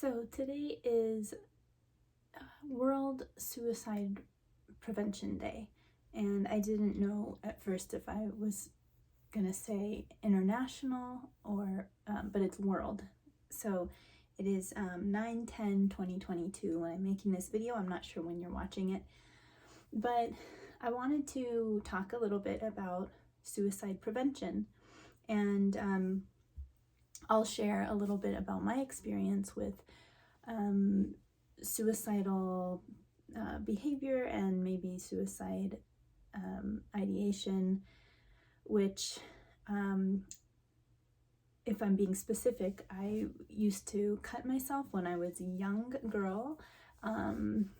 So today is World Suicide Prevention Day, and I didn't know at first if I was gonna say international or, but it's world. So it is 9/10/2022 when I'm making this video. I'm not sure when you're watching it, but I wanted to talk a little bit about suicide prevention, and I'll share a little bit about my experience with suicidal behavior and maybe suicide ideation, which, if I'm being specific, I used to cut myself when I was a young girl, and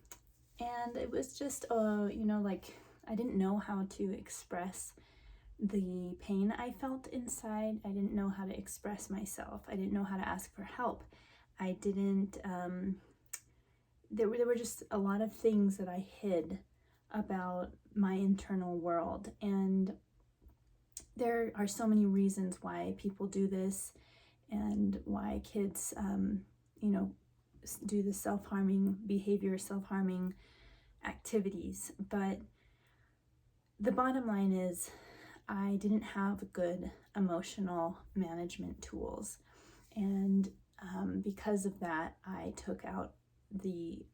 it was just, like I didn't know how to express the pain I felt inside. I didn't know how to express myself. I didn't know how to ask for help. I didn't, there were just a lot of things that I hid about my internal world. And there are so many reasons why people do this and why kids, do the self-harming behavior, self-harming activities. But the bottom line is I didn't have good emotional management tools. And because of that, I took out the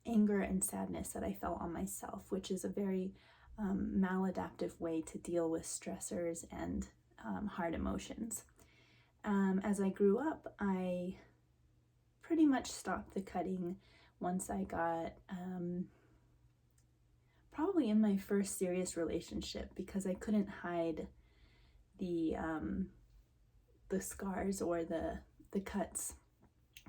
anger and sadness that I felt on myself, which is a very maladaptive way to deal with stressors and hard emotions. As I grew up, I pretty much stopped the cutting once I got probably in my first serious relationship, because I couldn't hide the scars or the cuts,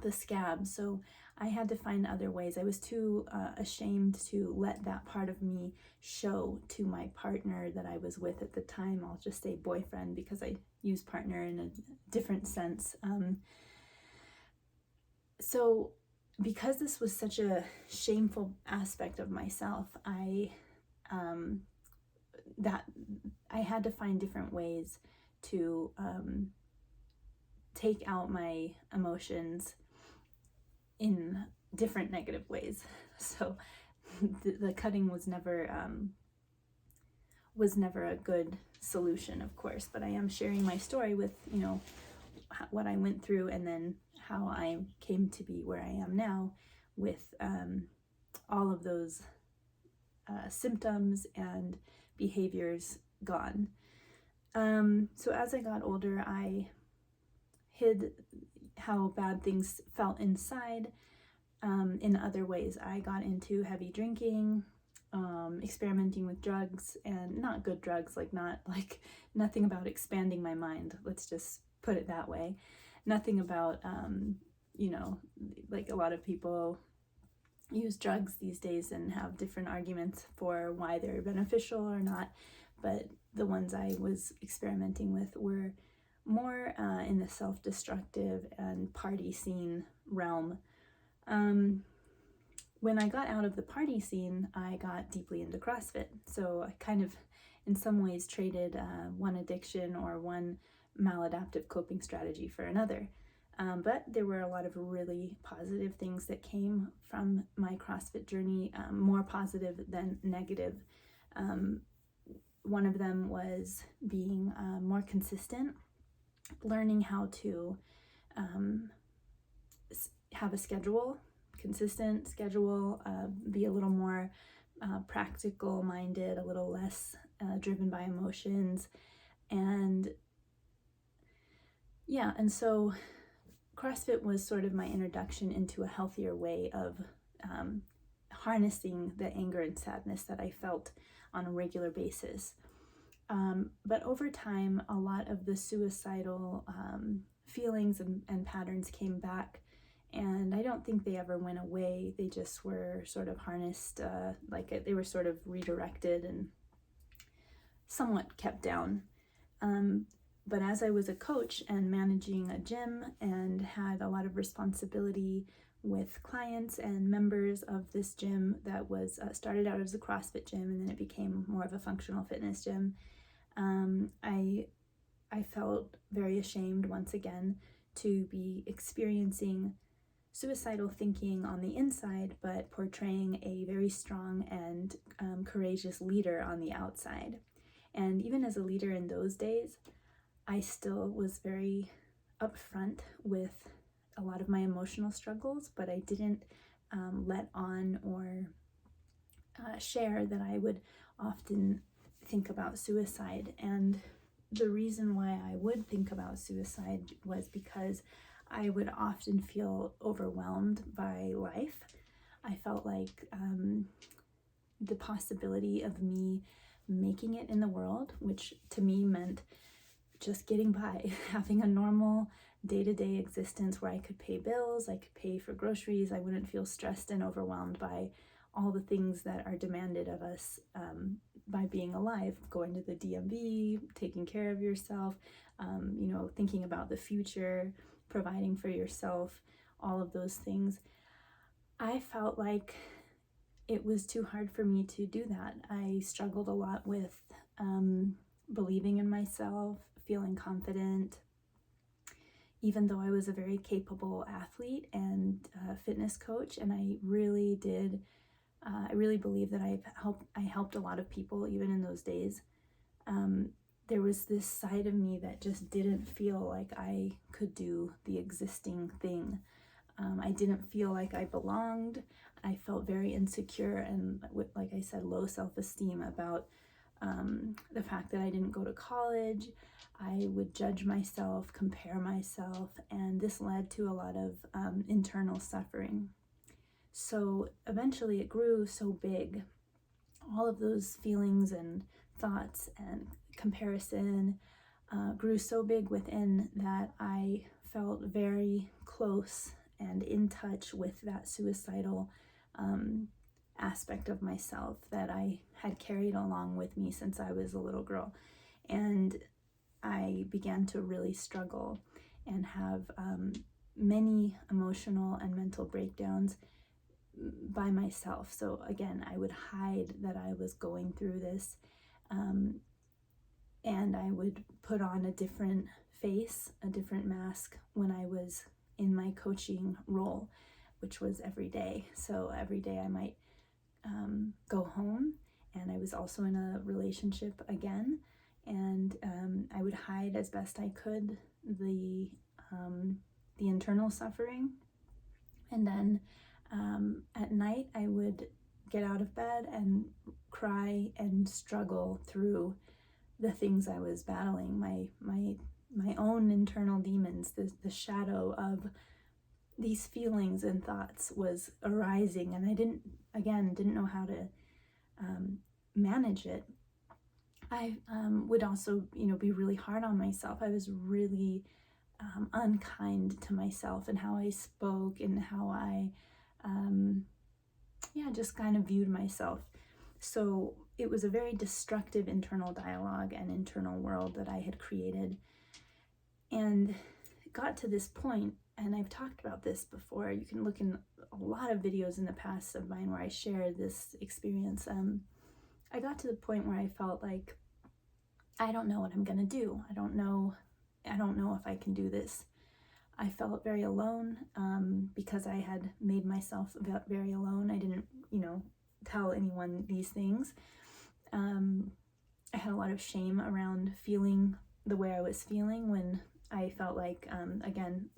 the scabs. So I had to find other ways. I was too ashamed to let that part of me show to my partner that I was with at the time. I'll just say boyfriend because I use partner in a different sense. So because this was such a shameful aspect of myself, I had to find different ways to take out my emotions in different negative ways. So the cutting was never a good solution, of course, but I am sharing my story with, what I went through and then how I came to be where I am now with all of those symptoms and behaviors gone. So as I got older, I hid how bad things felt inside in other ways. I got into heavy drinking, experimenting with drugs, and not good drugs, nothing about expanding my mind. Let's just put it that way. Nothing about, like a lot of people use drugs these days and have different arguments for why they're beneficial or not. But the ones I was experimenting with were more in the self-destructive and party scene realm. When I got out of the party scene, I got deeply into CrossFit. So I kind of, in some ways, traded one addiction or one maladaptive coping strategy for another. But there were a lot of really positive things that came from my CrossFit journey, more positive than negative. One of them was being more consistent, learning how to have a schedule, consistent schedule, be a little more practical minded, a little less driven by emotions. And so CrossFit was sort of my introduction into a healthier way of harnessing the anger and sadness that I felt on a regular basis. But over time, a lot of the suicidal feelings and patterns came back, and I don't think they ever went away. They just were sort of harnessed, they were sort of redirected and somewhat kept down. But as I was a coach and managing a gym and had a lot of responsibility with clients and members of this gym that was started out as a CrossFit gym, and then it became more of a functional fitness gym, I felt very ashamed once again to be experiencing suicidal thinking on the inside, but portraying a very strong and courageous leader on the outside. And even as a leader in those days, I still was very upfront with a lot of my emotional struggles, but I didn't let on or share that I would often think about suicide. And the reason why I would think about suicide was because I would often feel overwhelmed by life. I felt like the possibility of me making it in the world, which to me meant just getting by, having a normal day-to-day existence where I could pay bills, I could pay for groceries, I wouldn't feel stressed and overwhelmed by all the things that are demanded of us by being alive, going to the DMV, taking care of yourself, thinking about the future, providing for yourself, all of those things. I felt like it was too hard for me to do that. I struggled a lot with believing in myself, feeling confident, even though I was a very capable athlete and fitness coach, and I really believe that I helped a lot of people even in those days. There was this side of me that just didn't feel like I could do the existing thing. I didn't feel like I belonged. I felt very insecure and, like I said, low self-esteem about the fact that I didn't go to college. I would judge myself, compare myself, and this led to a lot of internal suffering. So eventually it grew so big. All of those feelings and thoughts and comparison grew so big within that I felt very close and in touch with that suicidal aspect of myself that I had carried along with me since I was a little girl. And I began to really struggle and have many emotional and mental breakdowns by myself. So again, I would hide that I was going through this, and I would put on a different face, a different mask when I was in my coaching role, which was every day. So every day I might go home, and I was also in a relationship again, and I would hide as best I could the internal suffering. And then at night I would get out of bed and cry and struggle through the things I was battling, my own internal demons. The shadow of these feelings and thoughts was arising, and I didn't know how to manage it. I would also, be really hard on myself. I was really unkind to myself and how I spoke and how I just kind of viewed myself. So it was a very destructive internal dialogue and internal world that I had created. And it got to this point, and I've talked about this before. You can look in a lot of videos in the past of mine where I share this experience. I got to the point where I felt like, I don't know what I'm gonna do. I don't know if I can do this. I felt very alone because I had made myself very alone. I didn't, tell anyone these things. I had a lot of shame around feeling the way I was feeling when I felt like, again,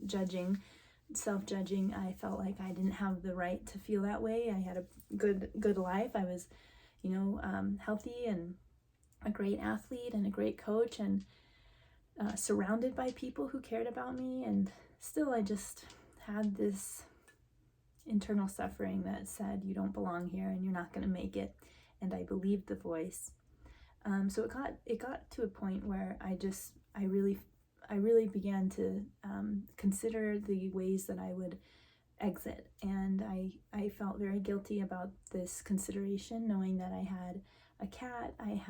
self-judging. I felt like I didn't have the right to feel that way. I had a good life. I was, healthy and a great athlete and a great coach, and surrounded by people who cared about me, and still I just had this internal suffering that said, you don't belong here and you're not going to make it. And I believed the voice. So it got to a point where I really began to consider the ways that I would exit, and I felt very guilty about this consideration, knowing that I had a cat. I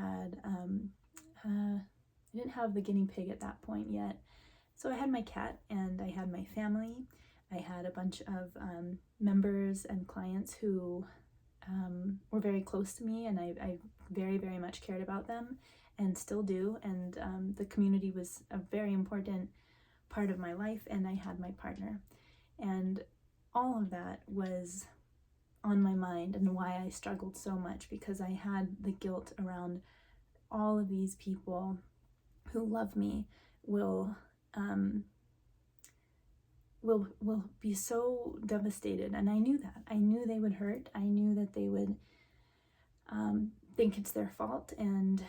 didn't have the guinea pig at that point yet. So I had my cat and I had my family. I had a bunch of members and clients who were very close to me, and I very, very much cared about them and still do. And the community was a very important part of my life, and I had my partner. And all of that was on my mind, and why I struggled so much, because I had the guilt around all of these people who love me will be so devastated. And I knew that. I knew they would hurt. I knew that they would think it's their fault, and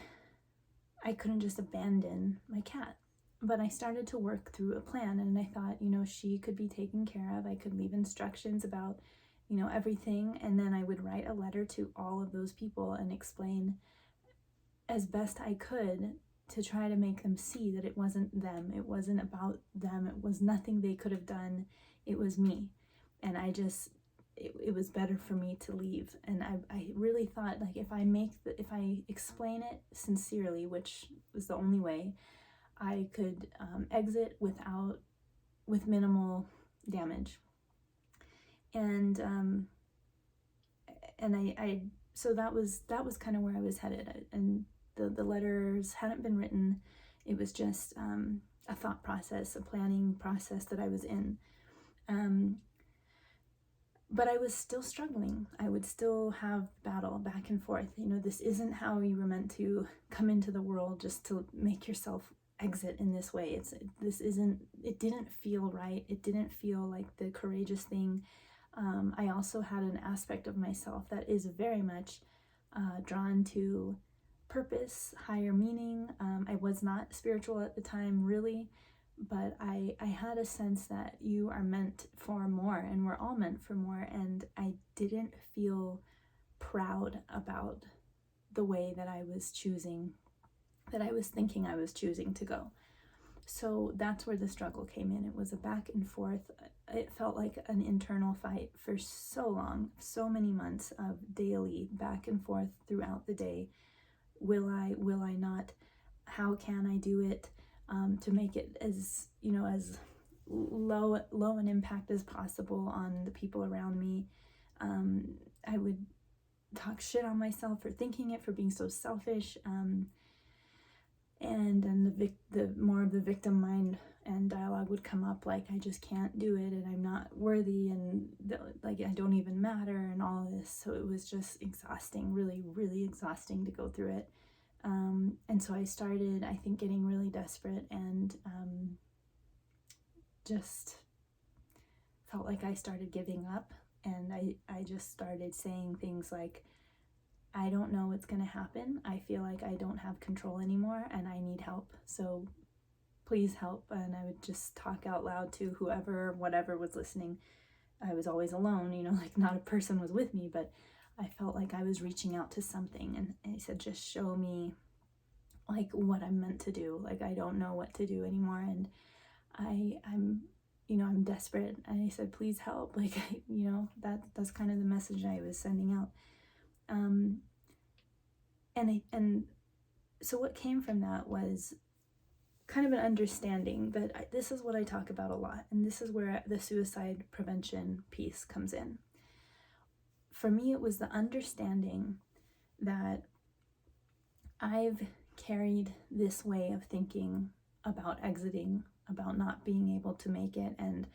I couldn't just abandon my cat. But I started to work through a plan, and I thought, she could be taken care of. I could leave instructions about, everything, and then I would write a letter to all of those people and explain as best I could to try to make them see that it wasn't them. It wasn't about them. It was nothing they could have done. It was me. And it was better for me to leave. And I really thought, like, if I explain it sincerely, which was the only way, I could exit with minimal damage. And so that was kind of where I was headed. And the letters hadn't been written. It was just a thought process, a planning process that I was in. But I was still struggling. I would still have battle back and forth. This isn't how you were meant to come into the world, just to make yourself exit in this way. It didn't feel right. It didn't feel like the courageous thing. I also had an aspect of myself that is very much drawn to purpose, higher meaning. I was not spiritual at the time, really, but I had a sense that you are meant for more, and we're all meant for more, and I didn't feel proud about the way that I was choosing, that I was thinking I was choosing to go. So that's where the struggle came in. It was a back and forth. It felt like an internal fight for so long, so many months of daily back and forth throughout the day. Will I not? How can I do it to make it as low an impact as possible on the people around me? I would talk shit on myself for thinking it, for being so selfish, and then the more of the victim mind and dialogue would come up, like, I just can't do it, and I'm not worthy, and like, I don't even matter, and all of this. So it was just exhausting, really, really exhausting to go through it. And so I started, I think, getting really desperate, and just felt like I started giving up. And I just started saying things like, I don't know what's going to happen. I feel like I don't have control anymore, and I need help. So please help. And I would just talk out loud to whoever, whatever was listening. I was always alone, like, not a person was with me, but I felt like I was reaching out to something. And I said, just show me, like, what I'm meant to do. Like, I don't know what to do anymore. And I'm desperate. And I said, please help. Like, that's kind of the message I was sending out. And so what came from that was kind of an understanding that this is what I talk about a lot, and this is where the suicide prevention piece comes in. For me, it was the understanding that I've carried this way of thinking about exiting, about not being able to make it, and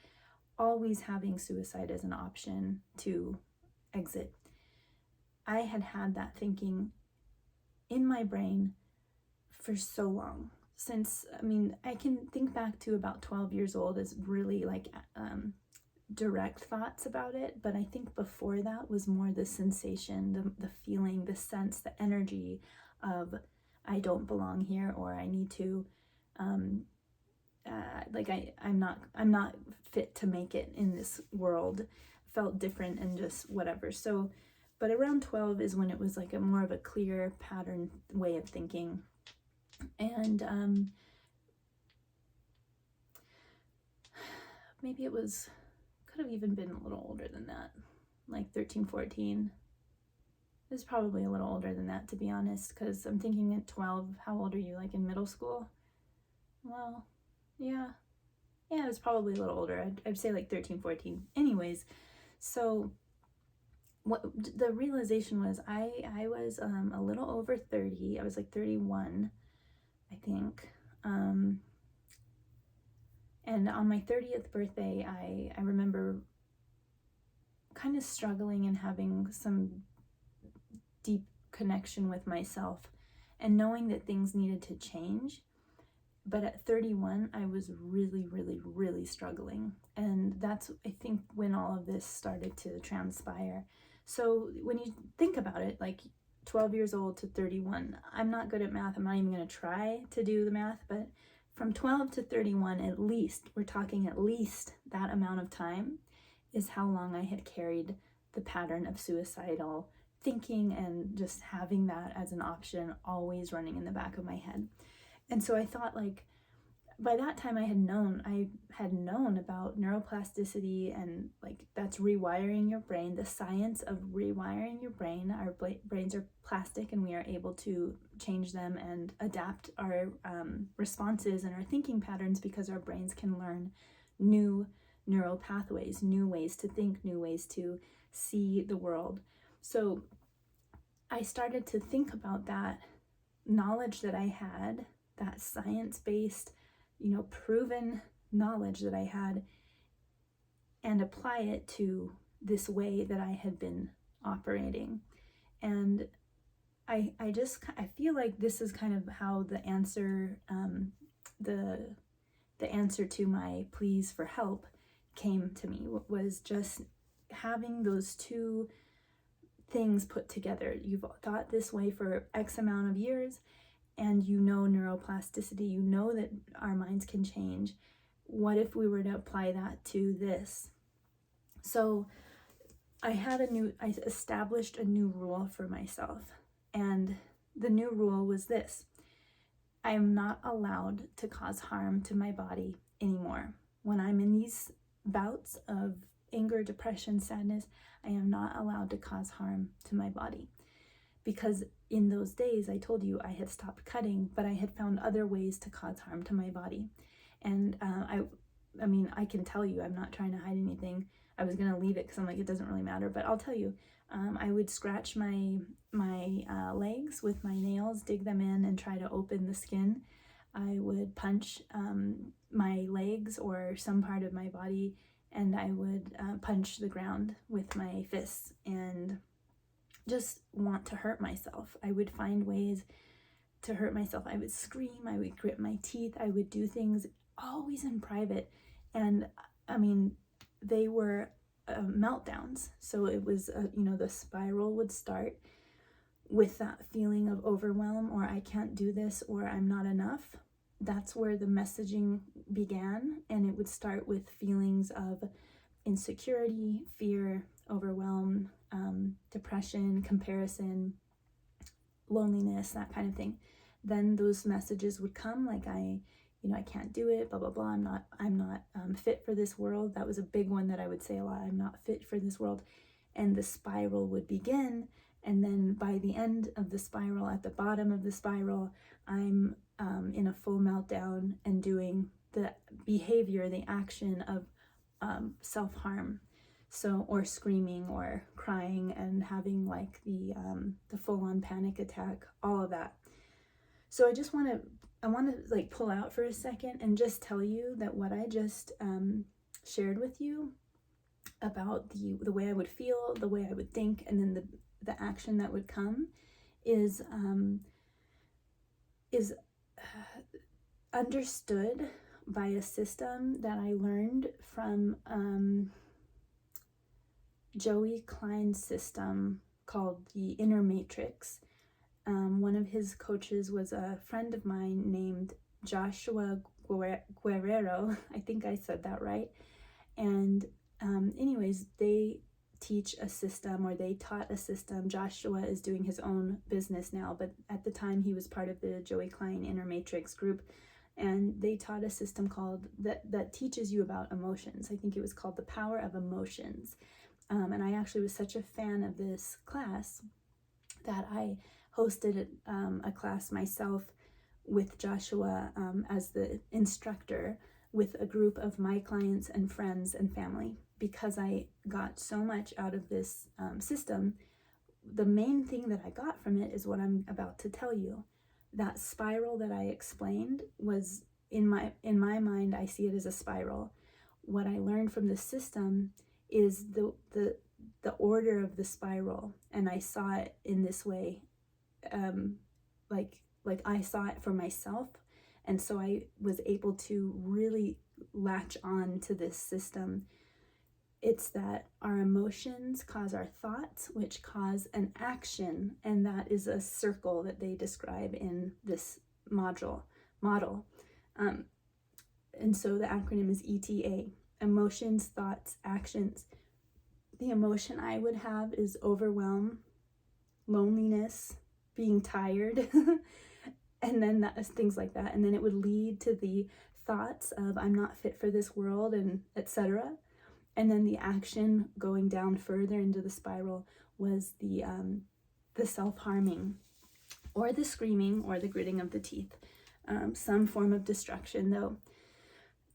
always having suicide as an option to exit. I had that thinking in my brain for so long. Since, I can think back to about 12 years old as really like direct thoughts about it, but I think before that was more the sensation, the feeling, the sense, the energy of I don't belong here, or I need to, I'm not fit to make it in this world. Felt different and just whatever. So, but around 12 is when it was like a more of a clear pattern way of thinking. And maybe it could have even been a little older than that, like 13, 14. It was probably a little older than that, to be honest, because I'm thinking at 12, how old are you, like in middle school? Well, yeah, it was probably a little older. I'd say like 13, 14. Anyways, so what the realization was, I was a little over 30. I was like 31, I think. And on my 30th birthday, I remember kind of struggling and having some deep connection with myself and knowing that things needed to change. But at 31, I was really, really, really struggling. And that's, I think, when all of this started to transpire. So when you think about it, like 12 years old to 31, I'm not good at math. I'm not even going to try to do the math. But from 12 to 31, at least, we're talking at least that amount of time is how long I had carried the pattern of suicidal thinking and just having that as an option always running in the back of my head. And so I thought, like, by that time I had known about neuroplasticity, and like that's rewiring your brain, the science of rewiring your brain. Our brains are plastic and we are able to change them and adapt our responses and our thinking patterns because our brains can learn new neural pathways, new ways to think, new ways to see the world. So I started to think about that knowledge that I had, that science-based, proven knowledge that I had, and apply it to this way that I had been operating. And I feel like this is kind of how the answer, the answer to my pleas for help came to me, was just having those two things put together. You've thought this way for X amount of years, and neuroplasticity, that our minds can change. What if we were to apply that to this? So I established a new rule for myself. And the new rule was this: I am not allowed to cause harm to my body anymore. When I'm in these bouts of anger, depression, sadness, I am not allowed to cause harm to my body. Because in those days, I told you, I had stopped cutting, but I had found other ways to cause harm to my body. And I mean, I can tell you, I'm not trying to hide anything. I was going to leave it because I'm like, it doesn't really matter, but I'll tell you. I would scratch my legs with my nails, dig them in and try to open the skin. I would punch my legs or some part of my body, and I would punch the ground with my fists and just want to hurt myself. I would find ways to hurt myself. I would scream, I would grit my teeth, I would do things always in private. And I mean, they were meltdowns. So it was, the spiral would start with that feeling of overwhelm, or I can't do this, or I'm not enough. That's where the messaging began. And it would start with feelings of insecurity, fear, overwhelm, depression, comparison, loneliness, that kind of thing. Then those messages would come, like I can't do it, blah blah blah. I'm not fit for this world. That was a big one that I would say a lot. I'm not fit for this world, and the spiral would begin. And then by the end of the spiral, at the bottom of the spiral, I'm in a full meltdown and doing the behavior, the action of self-harm. So, or screaming or crying and having like the full-on panic attack, all of that. So I want to like pull out for a second and just tell you that what I just shared with you about the way I would feel, the way I would think, and then the action that would come is understood by a system that I learned from Joey Klein's system called the Inner Matrix. One of his coaches was a friend of mine named Joshua Guerrero. I think I said that right. And anyways, they teach a system, or they taught a system. Joshua is doing his own business now, but at the time he was part of the Joey Klein Inner Matrix group. And they taught a system called that teaches you about emotions. I think it was called The Power of Emotions. And I actually was such a fan of this class that I hosted a class myself with Joshua as the instructor, with a group of my clients and friends and family, because I got so much out of this system. The main thing that I got from it is what I'm about to tell you. That spiral that I explained was, in my mind, I see it as a spiral. What I learned from the system is the order of the spiral, and I saw it in this way, like I saw it for myself, and so I was able to really latch on to this system. It's that our emotions cause our thoughts, which cause an action, and that is a circle that they describe in this model. And so the acronym is ETA: emotions, thoughts, actions. The emotion I would have is overwhelm, loneliness, being tired, and then things like that. And then it would lead to the thoughts of I'm not fit for this world, and etc. And then the action going down further into the spiral was the self-harming, or the screaming, or the gritting of the teeth, some form of destruction though.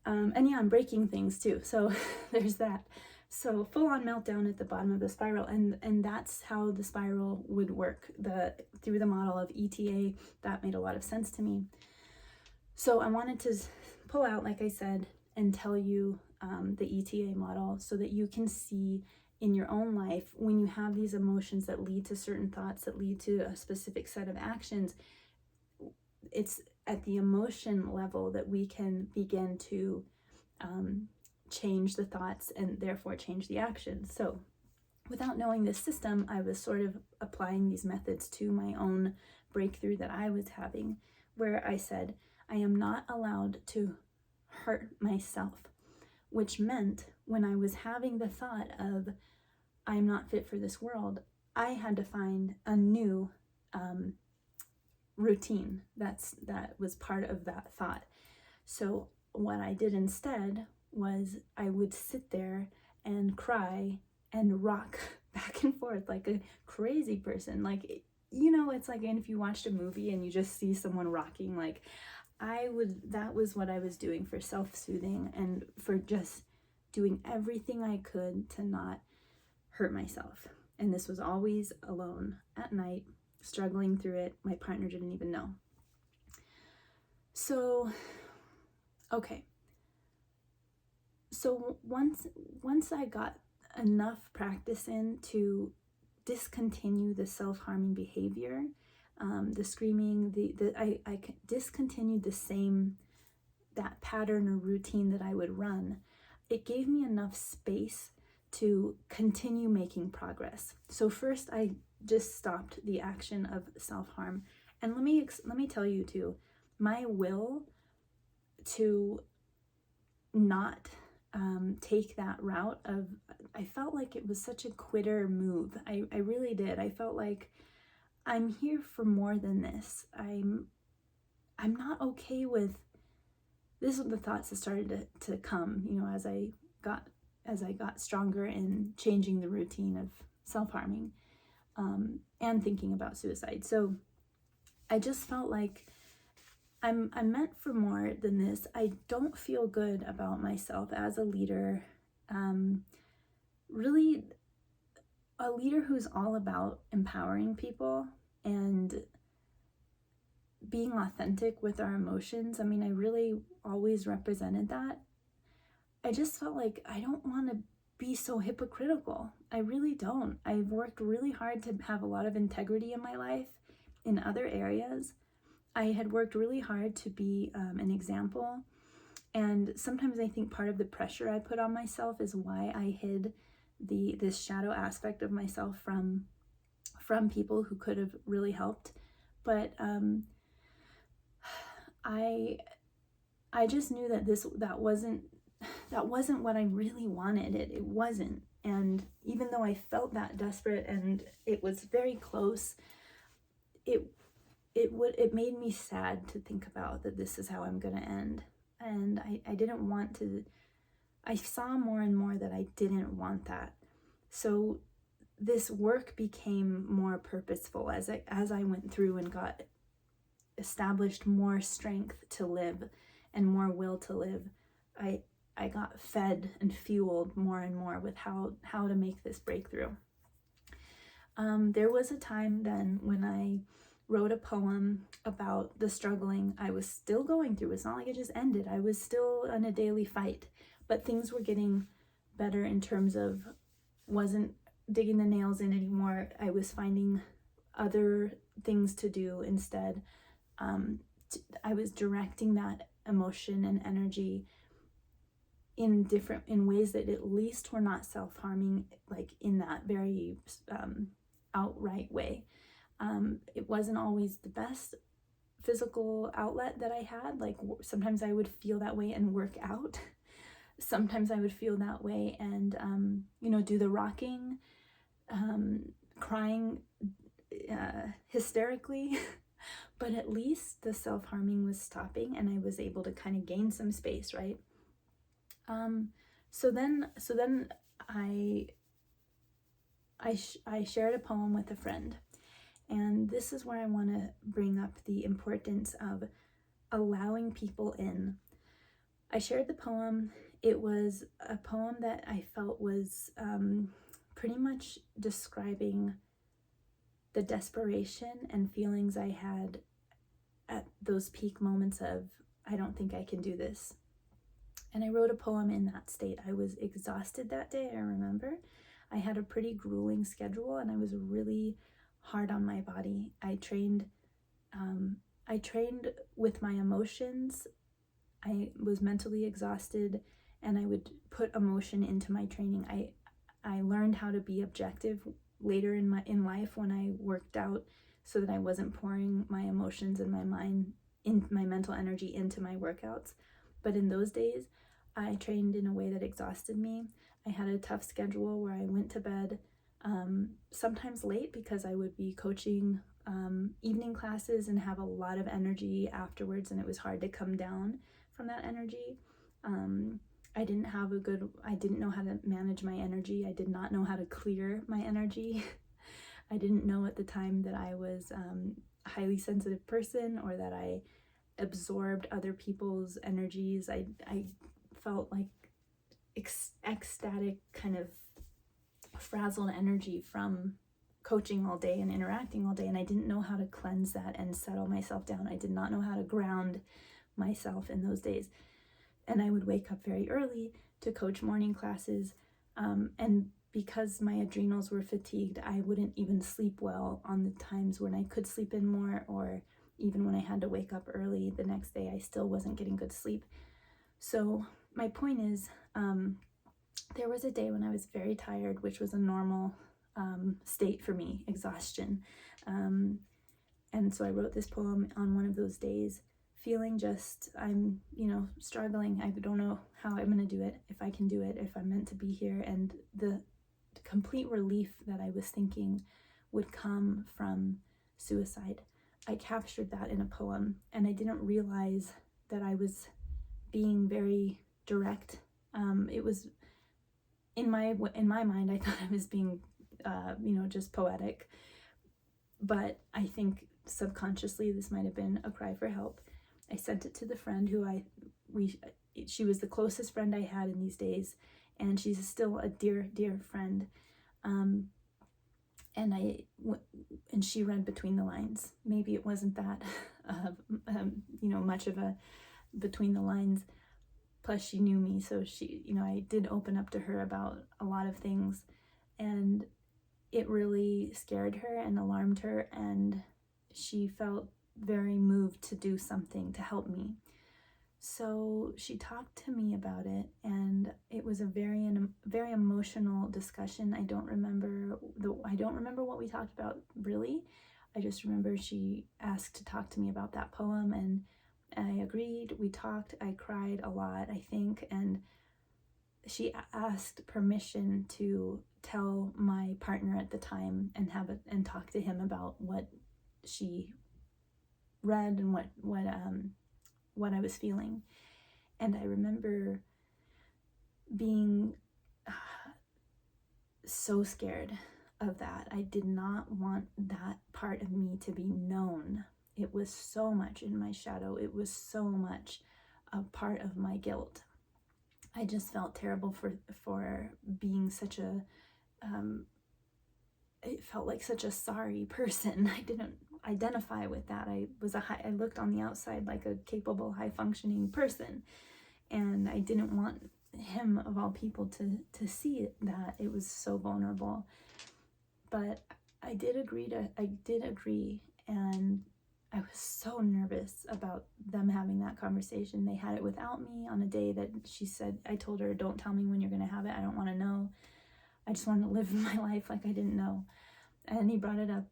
And yeah, I'm breaking things too, so there's that. So full-on meltdown at the bottom of the spiral, and that's how the spiral would work through the model of ETA. That made a lot of sense to me. So I wanted to pull out, like I said, and tell you the ETA model so that you can see in your own life when you have these emotions that lead to certain thoughts, that lead to a specific set of actions. It's at the emotion level that we can begin to change the thoughts and therefore change the actions. So without knowing this system, I was sort of applying these methods to my own breakthrough that I was having, where I said, I am not allowed to hurt myself, which meant when I was having the thought of I'm not fit for this world, I had to find a new routine that was part of that thought. So what I did instead was I would sit there and cry and rock back and forth like a crazy person. Like, you know, it's like if you watched a movie and you just see someone rocking, like that was what I was doing for self-soothing and for just doing everything I could to not hurt myself. And this was always alone at night, struggling through it. My partner didn't even know. So, okay. So once I got enough practice in to discontinue the self-harming behavior, the screaming, I discontinued that pattern or routine that I would run. It gave me enough space to continue making progress. So first I just stopped the action of self-harm. And let me tell you too, my will to not take that route of, I felt like it was such a quitter move. I really did. I felt like I'm here for more than this. I'm not okay with this. Was the thoughts that started to come, you know, as I got stronger in changing the routine of self-harming and thinking about suicide. So I just felt like I'm meant for more than this. I don't feel good about myself as a leader. Really a leader who's all about empowering people and being authentic with our emotions. I mean, I really always represented that. I just felt like I don't want to be so hypocritical. I really don't. I've worked really hard to have a lot of integrity in my life in other areas. I had worked really hard to be an example, and sometimes I think part of the pressure I put on myself is why I hid this shadow aspect of myself from people who could have really helped. But I just knew that that wasn't what I really wanted. It wasn't. And even though I felt that desperate and it was very close, it made me sad to think about that this is how I'm going to end. And I didn't want to. I saw more and more that I didn't want that. So this work became more purposeful as I went through and got established more strength to live and more will to live. I got fed and fueled more and more with how to make this breakthrough. There was a time then when I wrote a poem about the struggling I was still going through. It's not like it just ended. I was still in a daily fight, but things were getting better in terms of wasn't digging the nails in anymore. I was finding other things to do instead. I was directing that emotion and energy in ways that at least were not self-harming, like in that very outright way. It wasn't always the best physical outlet that I had. Like sometimes I would feel that way and work out. Sometimes I would feel that way and do the rocking, crying hysterically. But at least the self-harming was stopping and I was able to kind of gain some space, right? So then I shared a poem with a friend, and this is where I want to bring up the importance of allowing people in. I shared the poem. It was a poem that I felt was pretty much describing the desperation and feelings I had at those peak moments of, I don't think I can do this. And I wrote a poem in that state. I was exhausted that day, I remember. I had a pretty grueling schedule and I was really hard on my body. I trained with my emotions. I was mentally exhausted and I would put emotion into my training. I learned how to be objective later in life when I worked out, so that I wasn't pouring my emotions and my mind, in my mental energy into my workouts. But in those days, I trained in a way that exhausted me. I had a tough schedule where I went to bed sometimes late because I would be coaching evening classes and have a lot of energy afterwards, and it was hard to come down from that energy. I didn't know how to manage my energy. I did not know how to clear my energy. I didn't know at the time that I was a highly sensitive person, or that I absorbed other people's energies. I felt like ecstatic, kind of frazzled energy from coaching all day and interacting all day, and I didn't know how to cleanse that and settle myself down. I did not know how to ground myself in those days. And I would wake up very early to coach morning classes, and because my adrenals were fatigued, I wouldn't even sleep well on the times when I could sleep in more, or even when I had to wake up early the next day, I still wasn't getting good sleep. So my point is, there was a day when I was very tired, which was a normal state for me, exhaustion. And so I wrote this poem on one of those days, feeling just, I'm, struggling. I don't know how I'm going to do it, if I can do it, if I'm meant to be here. And the complete relief that I was thinking would come from suicide. I captured that in a poem, and I didn't realize that I was being very direct. It was in my mind, I thought I was being, just poetic, but I think subconsciously this might have been a cry for help. I sent it to the friend who she was the closest friend I had in these days, and she's still a dear, dear friend. And she read between the lines. Maybe it wasn't that, much of a between the lines. Plus she knew me, so she, I did open up to her about a lot of things, and it really scared her and alarmed her, and she felt very moved to do something to help me. So she talked to me about it, and it was a very emotional discussion. I don't remember what we talked about really. I just remember she asked to talk to me about that poem, and I agreed. We talked. I cried a lot, I think, and she asked permission to tell my partner at the time and talk to him about what she read and what I was feeling. And I remember being so scared of that. I did not want that part of me to be known. It was so much in my shadow. It was so much a part of my guilt. I just felt terrible for being such a it felt like such a sorry person. I didn't identify with that. I looked on the outside like a capable, high functioning person, and I didn't want him of all people to see that it was so vulnerable. But I did agree, and I was so nervous about them having that conversation. They had it without me on a day that she said, I told her, don't tell me when you're going to have it. I don't want to know. I just wanted to live my life like I didn't know. And he brought it up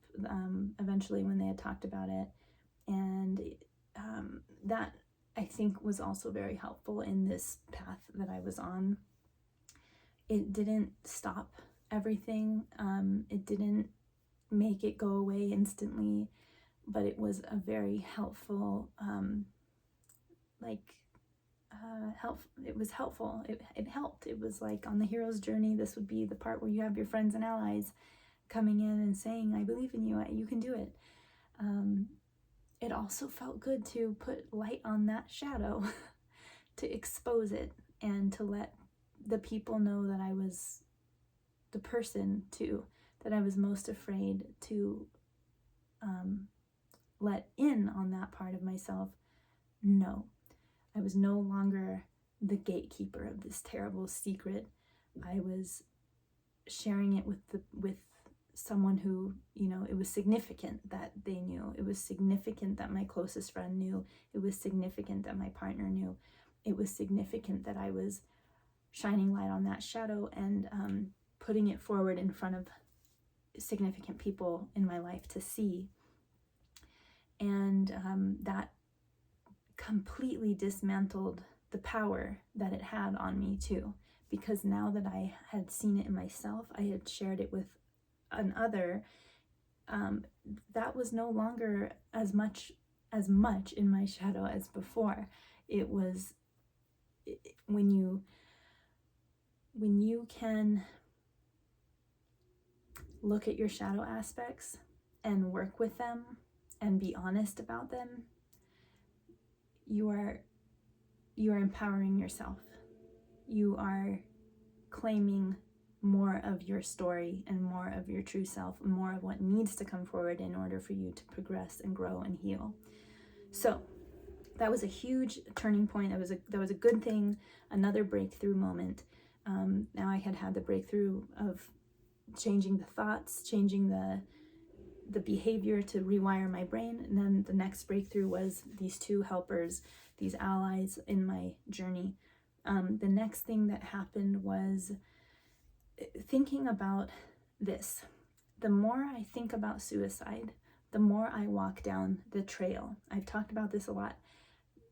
eventually when they had talked about it. And that, I think, was also very helpful in this path that I was on. It didn't stop everything. It didn't make it go away instantly, but it was a very helpful, it was helpful. It helped. It was like on the hero's journey, this would be the part where you have your friends and allies coming in and saying, I believe in you, you can do it. It also felt good to put light on that shadow, to expose it, and to let the people know that I was the person that I was most afraid to let in on that part of myself. No, I was no longer the gatekeeper of this terrible secret. I was sharing it with someone who, it was significant that they knew. It was significant that my closest friend knew. It was significant that my partner knew. It was significant that I was shining light on that shadow and putting it forward in front of significant people in my life to see. And that completely dismantled the power that it had on me too, because now that I had seen it in myself, I had shared it with another, that was no longer as much in my shadow as before. It was when you can look at your shadow aspects and work with them and be honest about them, you are empowering yourself. You are claiming more of your story and more of your true self, more of what needs to come forward in order for you to progress and grow and heal. So that was a huge turning point. That was a good thing, another breakthrough moment. Now I had the breakthrough of changing the thoughts, changing the behavior to rewire my brain. And then the next breakthrough was these two helpers, these allies in my journey. The next thing that happened was thinking about this. The more I think about suicide, the more I walk down the trail. I've talked about this a lot.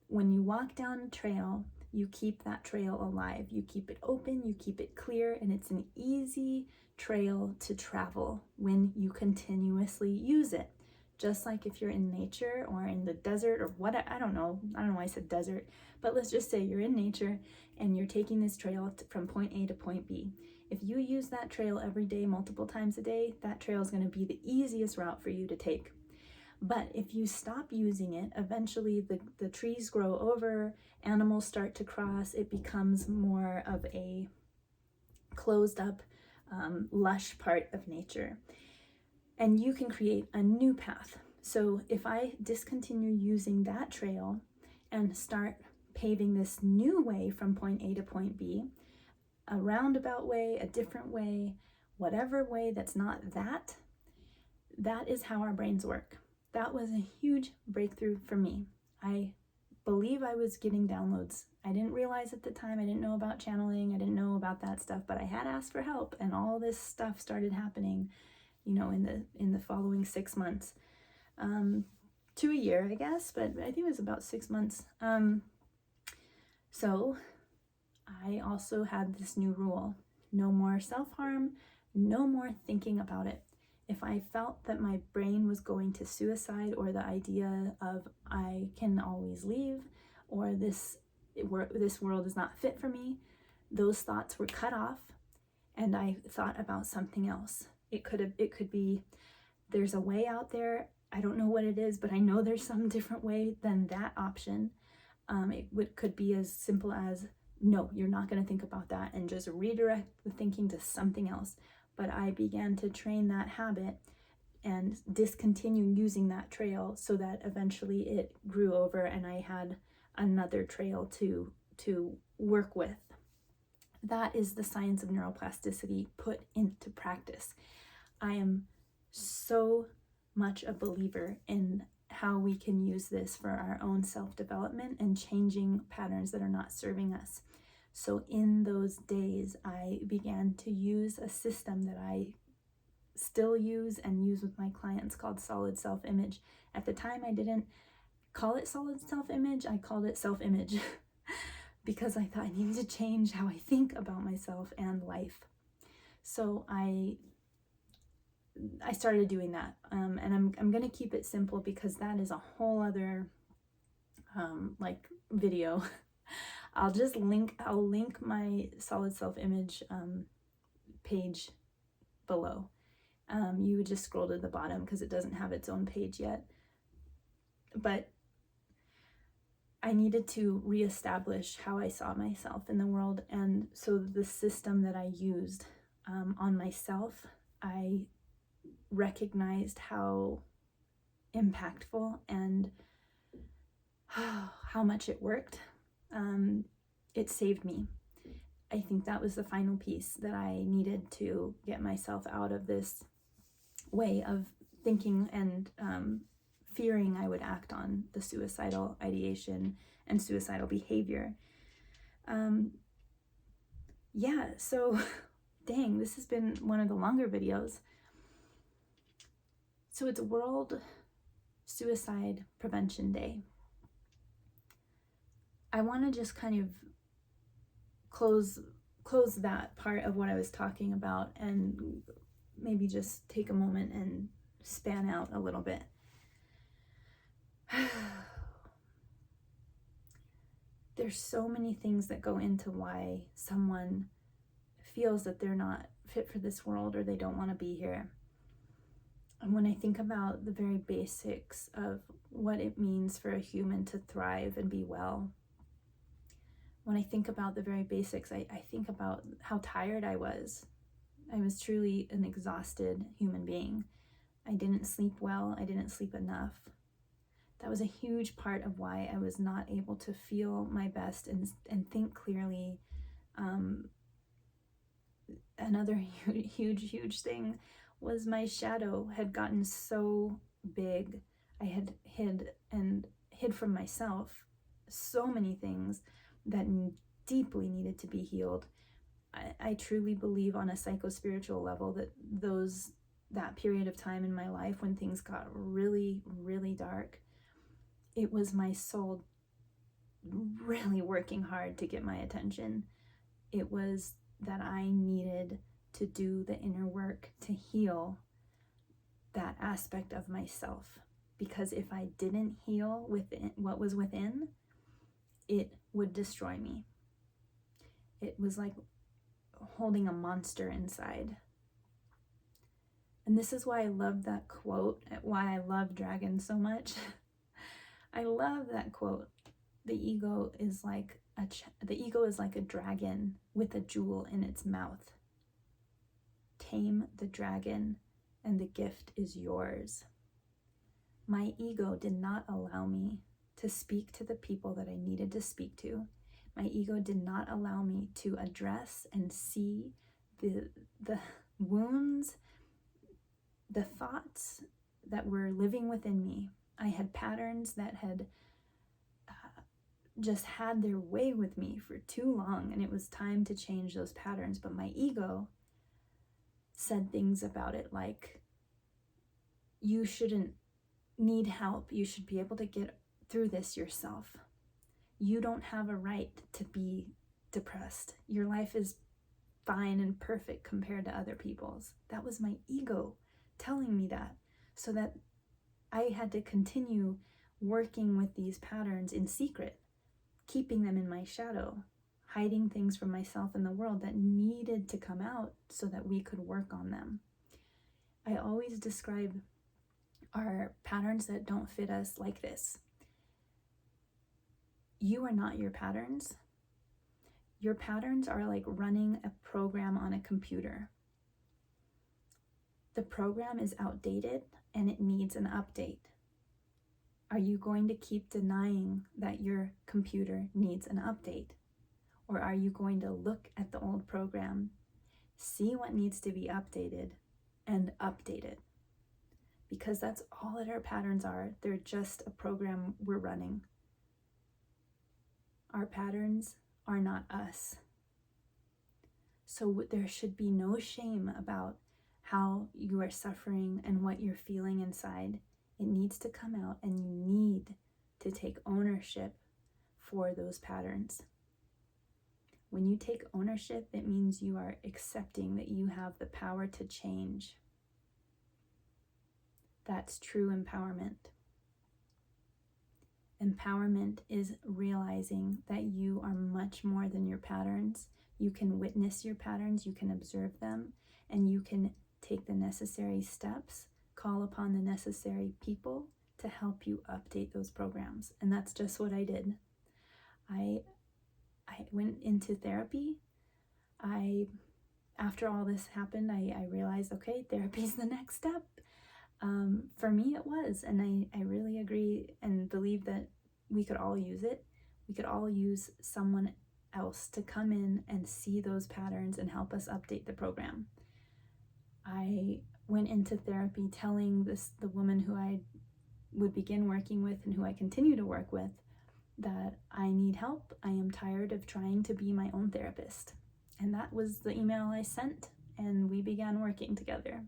When you walk down a trail, you keep that trail alive. You keep it open, you keep it clear, and it's an easy trail to travel when you continuously use it. Just like if you're in nature or in the desert or what, I don't know why I said desert, but let's just say you're in nature and you're taking this trail from point A to point B. If you use that trail every day, multiple times a day, that trail is going to be the easiest route for you to take. But if you stop using it, eventually the trees grow over, animals start to cross, it becomes more of a closed up, lush part of nature. And you can create a new path. So if I discontinue using that trail and start paving this new way from point A to point B, a roundabout way, a different way, whatever way that's not that is how our brains work. That was a huge breakthrough for me. I believe I was getting downloads. I didn't realize at the time, I didn't know about channeling, I didn't know about that stuff, but I had asked for help, and all this stuff started happening, in the following 6 months, to a year, I guess, but I think it was about 6 months. So I also had this new rule: no more self-harm, no more thinking about it. If I felt that my brain was going to suicide, or the idea of I can always leave, or this world is not fit for me, those thoughts were cut off, and I thought about something else. It could be, there's a way out there. I don't know what it is, but I know there's some different way than that option. Could be as simple as, no, you're not going to think about that, and just redirect the thinking to something else. But I began to train that habit and discontinue using that trail, so that eventually it grew over and I had another trail to work with. That is the science of neuroplasticity put into practice. I am so much a believer in how we can use this for our own self-development and changing patterns that are not serving us. So in those days, I began to use a system that I still use and use with my clients called solid self-image. At the time, I didn't call it solid self-image, I called it self-image because I thought I needed to change how I think about myself and life. So I started doing that, and I'm gonna keep it simple because that is a whole other like video. I'll link my solid self-image page below. You would just scroll to the bottom because it doesn't have its own page yet. But I needed to reestablish how I saw myself in the world, and so the system that I used on myself, I recognized how impactful and how much it worked. It saved me. I think that was the final piece that I needed to get myself out of this way of thinking and fearing I would act on the suicidal ideation and suicidal behavior. Yeah, so dang, this has been one of the longer videos. So it's World Suicide Prevention Day. I want to just kind of close that part of what I was talking about and maybe just take a moment and span out a little bit. There's so many things that go into why someone feels that they're not fit for this world or they don't want to be here. And when I think about the very basics of what it means for a human to thrive and be well, when I think about the very basics, I think about how tired I was. I was truly an exhausted human being. I didn't sleep well. I didn't sleep enough. That was a huge part of why I was not able to feel my best and think clearly. Another huge thing was my shadow had gotten so big. I had hid from myself so many things that deeply needed to be healed. I truly believe on a psycho-spiritual level that that period of time in my life when things got really, really dark, it was my soul really working hard to get my attention. It was that I needed to do the inner work to heal that aspect of myself. Because if I didn't heal within what was within, it would destroy me. It was like holding a monster inside. And this is why I love that quote, why I love dragons so much. I love that quote. The ego is like a dragon with a jewel in its mouth. Tame the dragon and the gift is yours. My ego did not allow me to speak to the people that I needed to speak to. My ego did not allow me to address and see the wounds, the thoughts that were living within me. I had patterns that had just had their way with me for too long, and it was time to change those patterns. But my ego said things about it like, you shouldn't need help. You should be able to get through this yourself. You don't have a right to be depressed. Your life is fine and perfect compared to other people's. That was my ego telling me that, so that I had to continue working with these patterns in secret, keeping them in my shadow, hiding things from myself and the world that needed to come out so that we could work on them. I always describe our patterns that don't fit us like this. You are not your patterns. Your patterns are like running a program on a computer. The program is outdated and it needs an update. Are you going to keep denying that your computer needs an update? Or are you going to look at the old program, see what needs to be updated, and update it? Because that's all that our patterns are. They're just a program we're running. Our patterns are not us. So there should be no shame about how you are suffering and what you're feeling inside. It needs to come out, and you need to take ownership for those patterns. When you take ownership, it means you are accepting that you have the power to change. That's true empowerment. Empowerment is realizing that you are much more than your patterns. You can witness your patterns, you can observe them, and you can take the necessary steps, call upon the necessary people to help you update those programs. And that's just what I did. I went into therapy. After all this happened, I realized, okay, therapy is the next step. For me, it was, and I really agree and believe that we could all use it. We could all use someone else to come in and see those patterns and help us update the program. I went into therapy telling the woman who I would begin working with and who I continue to work with that I need help. I am tired of trying to be my own therapist. And that was the email I sent, and we began working together.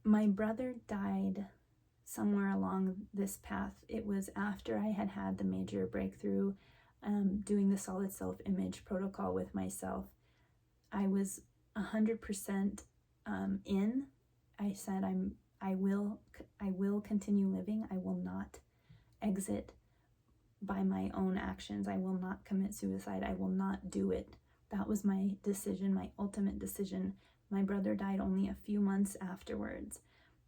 My brother died somewhere along this path. It was after I had had the major breakthrough doing the solid self-image protocol with myself. I was 100% in. I said I will continue living. I will not exit by my own actions. I will not commit suicide. I will not do it. That was my decision, my ultimate decision. My brother died only a few months afterwards.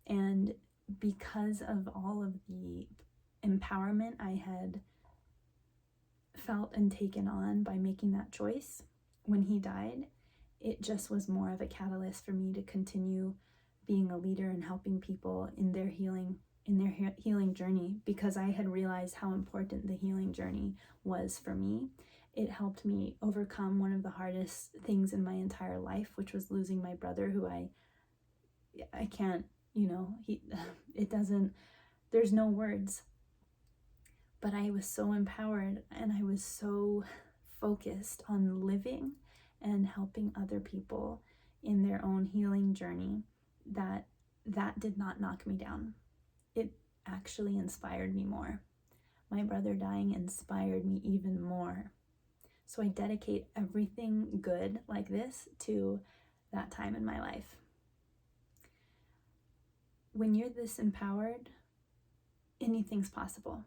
And because of all of the empowerment I had felt and taken on by making that choice when he died, it just was more of a catalyst for me to continue being a leader and helping people in their healing journey, because I had realized how important the healing journey was for me. It helped me overcome one of the hardest things in my entire life, which was losing my brother, who I can't, there's no words. But I was so empowered, and I was so focused on living and helping other people in their own healing journey that did not knock me down. It actually inspired me more. My brother dying inspired me even more. So I dedicate everything good like this to that time in my life. When you're this empowered, anything's possible.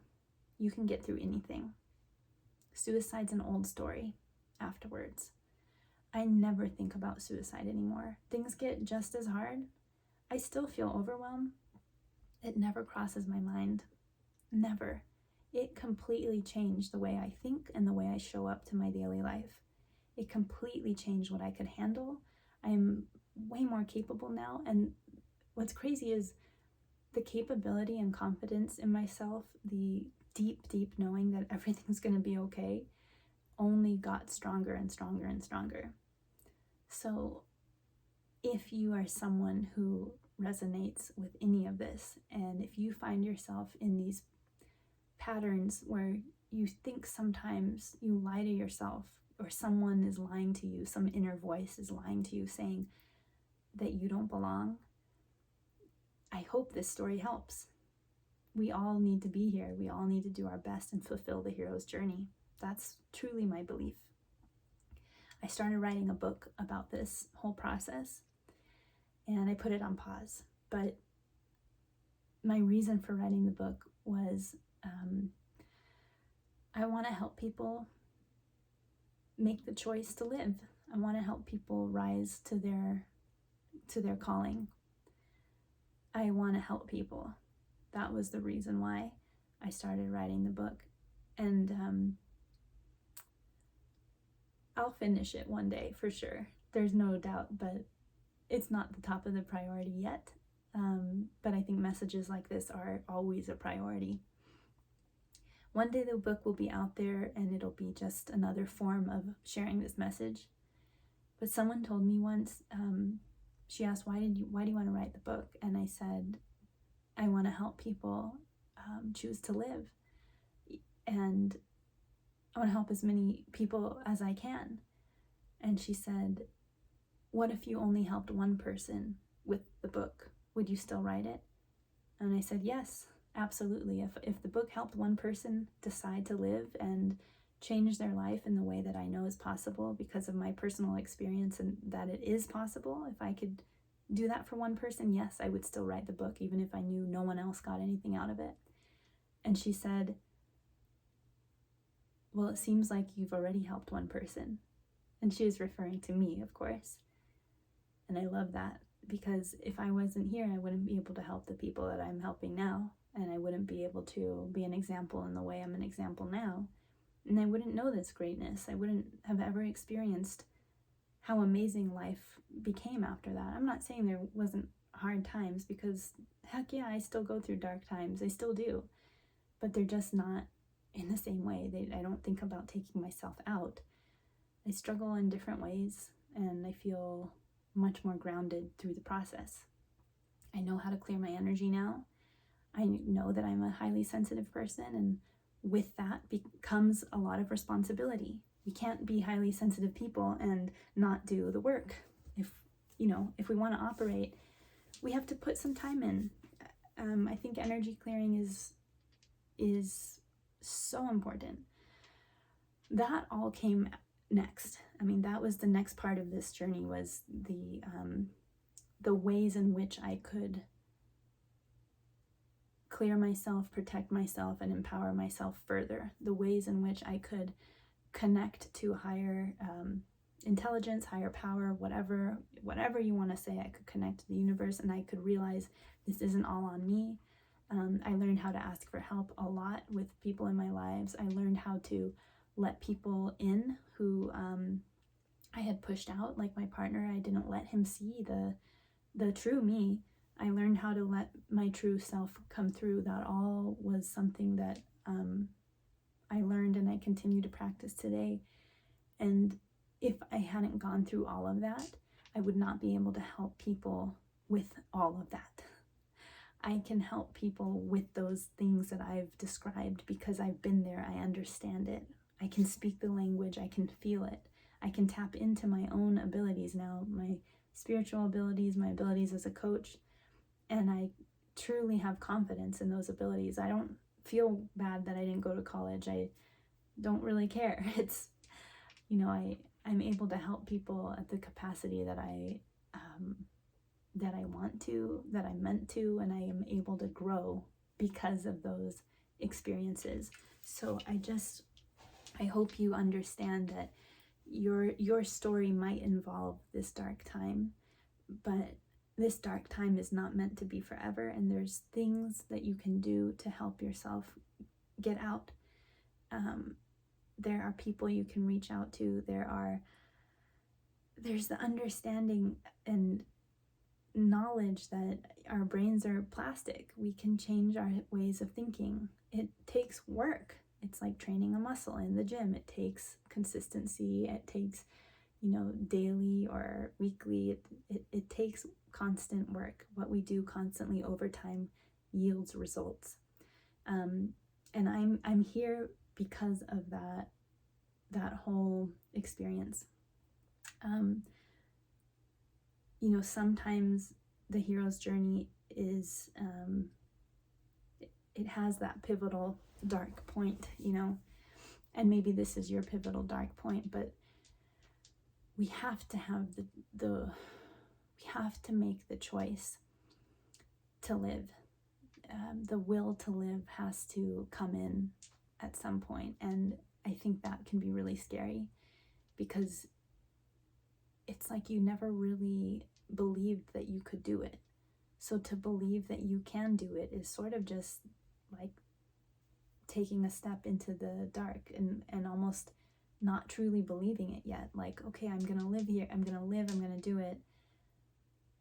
You can get through anything. Suicide's an old story afterwards. I never think about suicide anymore. Things get just as hard. I still feel overwhelmed. It never crosses my mind. Never. It completely changed the way I think and the way I show up to my daily life. It completely changed what I could handle. I am way more capable now. And what's crazy is the capability and confidence in myself, the deep knowing that everything's going to be okay, only got stronger and stronger and stronger. So if you are someone who resonates with any of this, and if you find yourself in these patterns where you think sometimes you lie to yourself, or someone is lying to you, some inner voice is lying to you saying that you don't belong, I hope this story helps. We all need to be here. We all need to do our best and fulfill the hero's journey. That's truly my belief. I started writing a book about this whole process, and I put it on pause. But my reason for writing the book was I want to help people make the choice to live. I want to help people rise to their calling. I want to help people. That was the reason why I started writing the book. And I'll finish it one day for sure. There's no doubt, but it's not the top of the priority yet. But I think messages like this are always a priority. one day the book will be out there and it'll be just another form of sharing this message. But someone told me once, she asked, why do you want to write the book? And I said, I want to help people choose to live. And I want to help as many people as I can. And she said, what if you only helped one person with the book? Would you still write it? And I said, yes, absolutely. If the book helped one person decide to live and change their life in the way that I know is possible because of my personal experience and that it is possible, if I could do that for one person, yes, I would still write the book, even if I knew no one else got anything out of it. And she said, well, it seems like you've already helped one person. And she was referring to me, of course. And I love that, because if I wasn't here, I wouldn't be able to help the people that I'm helping now. And I wouldn't be able to be an example in the way I'm an example now. And I wouldn't know this greatness. I wouldn't have ever experienced how amazing life became after that. I'm not saying there wasn't hard times, because heck yeah, I still go through dark times. I still do. But they're just not in the same way. I don't think about taking myself out. I struggle in different ways, and I feel much more grounded through the process. I know how to clear my energy now. I know that I'm a highly sensitive person, and with that becomes a lot of responsibility. We can't be highly sensitive people and not do the work. If we want to operate, we have to put some time in. I think energy clearing is so important. That all came next. I mean, that was the next part of this journey, was the ways in which I could clear myself, protect myself, and empower myself further. The ways in which I could connect to higher intelligence, higher power, whatever you want to say. I could connect to the universe, and I could realize this isn't all on me. I learned how to ask for help a lot with people in my lives. I learned how to let people in who I had pushed out, like my partner. I didn't let him see the true me. I learned how to let my true self come through. That all was something that I learned, and I continue to practice today. And if I hadn't gone through all of that, I would not be able to help people with all of that. I can help people with those things that I've described because I've been there. I understand it. I can speak the language. I can feel it. I can tap into my own abilities now, my spiritual abilities, my abilities as a coach, and I truly have confidence in those abilities. I don't feel bad that I didn't go to college. I don't really care. It's, I'm able to help people at the capacity that I want to, that I'm meant to, and I am able to grow because of those experiences. So I hope you understand that your story might involve this dark time, but this dark time is not meant to be forever, and there's things that you can do to help yourself get out. There are people you can reach out to. There's the understanding and knowledge that our brains are plastic. We can change our ways of thinking. It takes work. It's like training a muscle in the gym. It takes consistency. It takes, daily or weekly. It takes constant work. What we do constantly over time yields results. And I'm here because of that whole experience. Sometimes the hero's journey is, it has that pivotal dark point, and maybe this is your pivotal dark point, but we have to have we have to make the choice to live. The will to live has to come in at some point, and I think that can be really scary, because it's like you never really believed that you could do it. So to believe that you can do it is sort of just like taking a step into the dark and almost not truly believing it yet. Like, okay, I'm gonna live here, I'm gonna do it.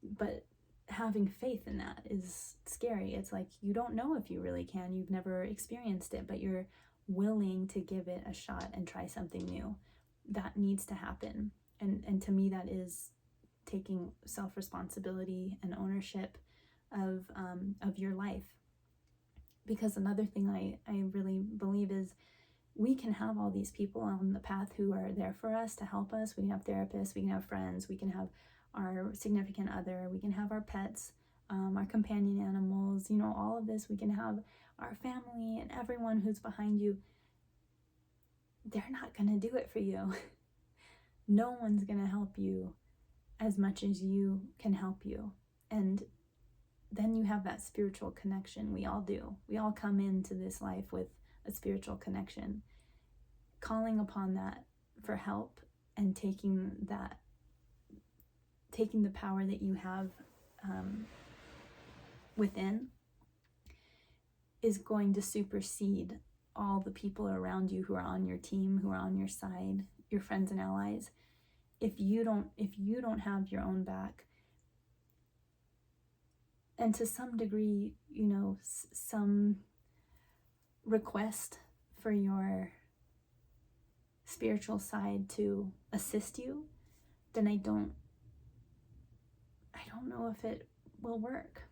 But having faith in that is scary. It's like you don't know if you really can. You've never experienced it, but you're willing to give it a shot and try something new. That needs to happen. And to me, that is taking self-responsibility and ownership of your life. Because another thing I really believe is we can have all these people on the path who are there for us to help us. We can have therapists, we can have friends, we can have our significant other, we can have our pets, our companion animals, all of this. We can have our family and everyone who's behind you. They're not going to do it for you. No one's going to help you as much as you can help you. And then you have that spiritual connection. We all do. We all come into this life with a spiritual connection. Calling upon that for help and taking the power that you have within is going to supersede all the people around you who are on your team, who are on your side, your friends and allies. If you don't have your own back, and to some degree, some request for your spiritual side to assist you, then I don't know if it will work.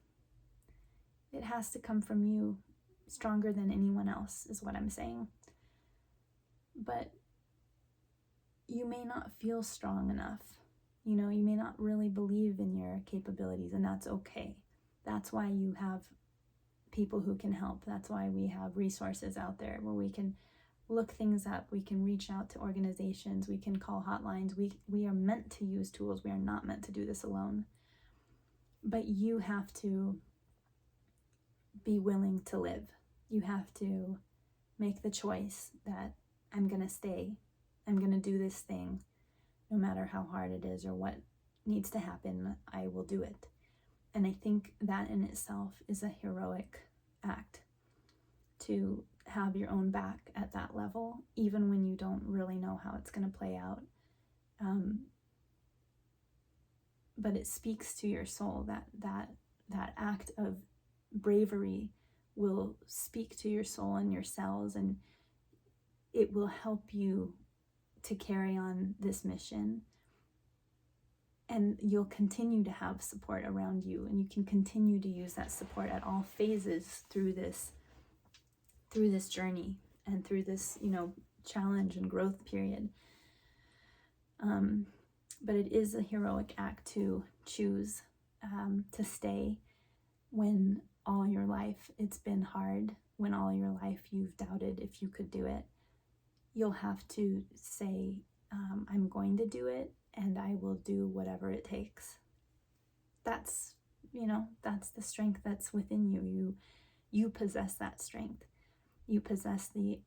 It has to come from you stronger than anyone else, is what I'm saying. But you may not feel strong enough. You may not really believe in your capabilities, and that's okay. That's why you have people who can help. That's why we have resources out there where we can look things up. We can reach out to organizations. We can call hotlines. We are meant to use tools. We are not meant to do this alone. But you have to be willing to live. You have to make the choice that I'm going to stay. I'm going to do this thing. No matter how hard it is or what needs to happen, I will do it. And I think that in itself is a heroic act, to have your own back at that level, even when you don't really know how it's going to play out. But it speaks to your soul. That act of bravery will speak to your soul and your cells, and it will help you to carry on this mission. And you'll continue to have support around you, and you can continue to use that support at all phases through this journey and through this, challenge and growth period. But it is a heroic act to choose to stay when all your life it's been hard, when all your life you've doubted if you could do it. You'll have to say, I'm going to do it, and I will do whatever it takes. That's the strength that's within you. You possess that strength. You possess the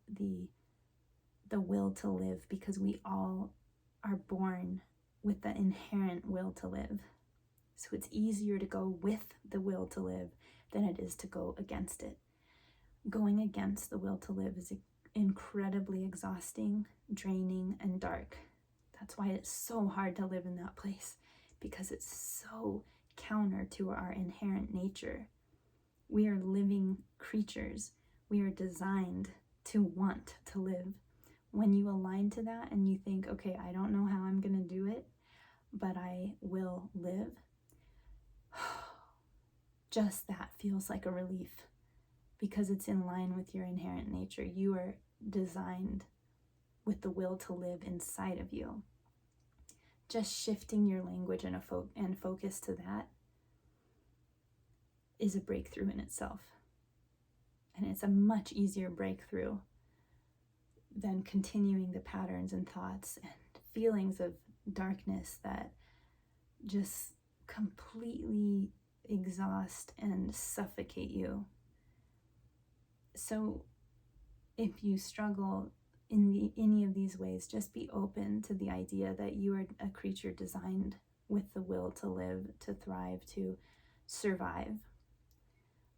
will to live, because we all are born with the inherent will to live. So it's easier to go with the will to live than it is to go against it. Going against the will to live is incredibly exhausting, draining, and dark. That's why it's so hard to live in that place, because it's so counter to our inherent nature. We are living creatures. We are designed to want to live. When you align to that and you think, okay, I don't know how I'm going to do it, but I will live, just that feels like a relief, because it's in line with your inherent nature. You are designed with the will to live inside of you. Just shifting your language and focus to that is a breakthrough in itself. And it's a much easier breakthrough than continuing the patterns and thoughts and feelings of darkness that just completely exhaust and suffocate you. So if you struggle in any of these ways, just be open to the idea that you are a creature designed with the will to live, to thrive, to survive.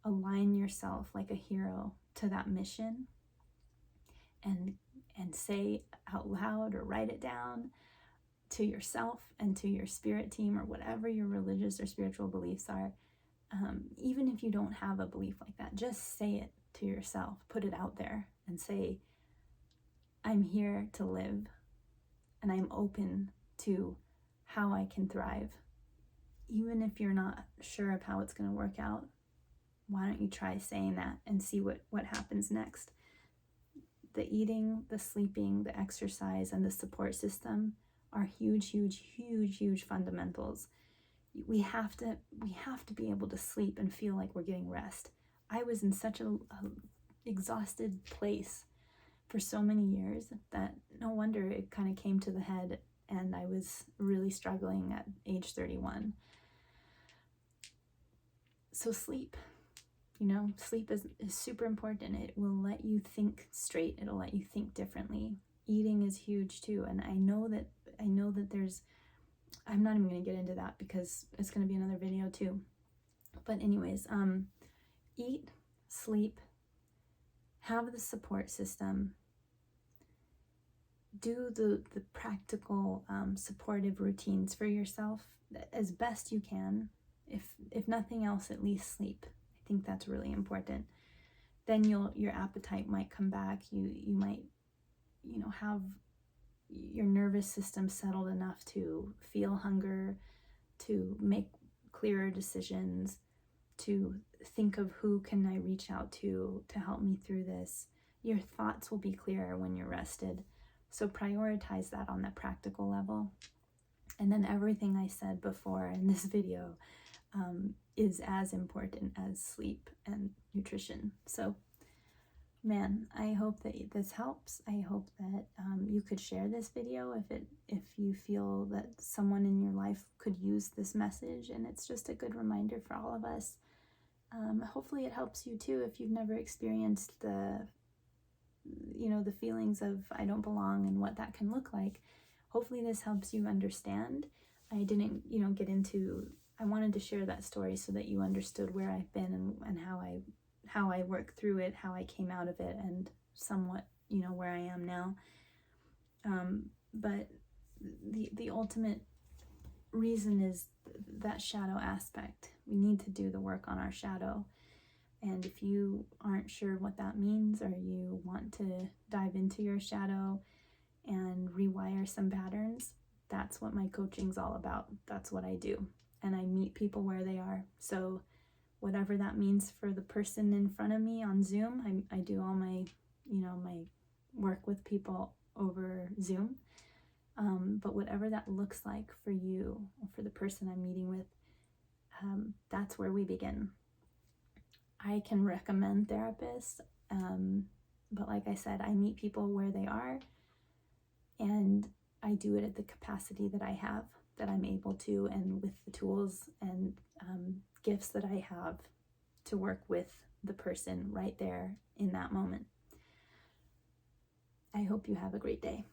Align yourself like a hero to that mission, and say out loud or write it down to yourself and to your spirit team, or whatever your religious or spiritual beliefs are. Even if you don't have a belief like that, just say it to yourself. Put it out there and say, I'm here to live, and I'm open to how I can thrive. Even if you're not sure of how it's going to work out, why don't you try saying that and see what happens next? The eating, the sleeping, the exercise, and the support system are huge, huge, huge, huge fundamentals. We have to be able to sleep and feel like we're getting rest. I was in such a exhausted place for so many years that no wonder it kind of came to the head, and I was really struggling at age 31. So sleep, sleep is super important. It will let you think straight. It'll let you think differently. Eating is huge too. And I know that there's, I'm not even going to get into that because it's going to be another video too. But anyways, eat, sleep, have the support system, do the practical supportive routines for yourself as best you can. If nothing else, at least sleep. I think that's really important. Then your appetite might come back. You might have your nervous system settled enough to feel hunger, to make clearer decisions, to think of who can I reach out to help me through this. Your thoughts will be clearer when you're rested. So prioritize that on the practical level. And then everything I said before in this video is as important as sleep and nutrition. So man, I hope that this helps. I hope that you could share this video if you feel that someone in your life could use this message, and it's just a good reminder for all of us. Hopefully it helps you too if you've never experienced the feelings of I don't belong and what that can look like. Hopefully this helps you understand. I didn't, get into, I wanted to share that story so that you understood where I've been and how I worked through it, how I came out of it, and somewhat, where I am now. But the ultimate reason is that shadow aspect. We need to do the work on our shadow. And if you aren't sure what that means, or you want to dive into your shadow and rewire some patterns, that's what my coaching's all about. That's what I do. And I meet people where they are. So whatever that means for the person in front of me on Zoom, I do all my, my work with people over Zoom. But whatever that looks like for you, or for the person I'm meeting with, that's where we begin. I can recommend therapists, but like I said, I meet people where they are, and I do it at the capacity that I have, that I'm able to, and with the tools and gifts that I have to work with the person right there in that moment. I hope you have a great day.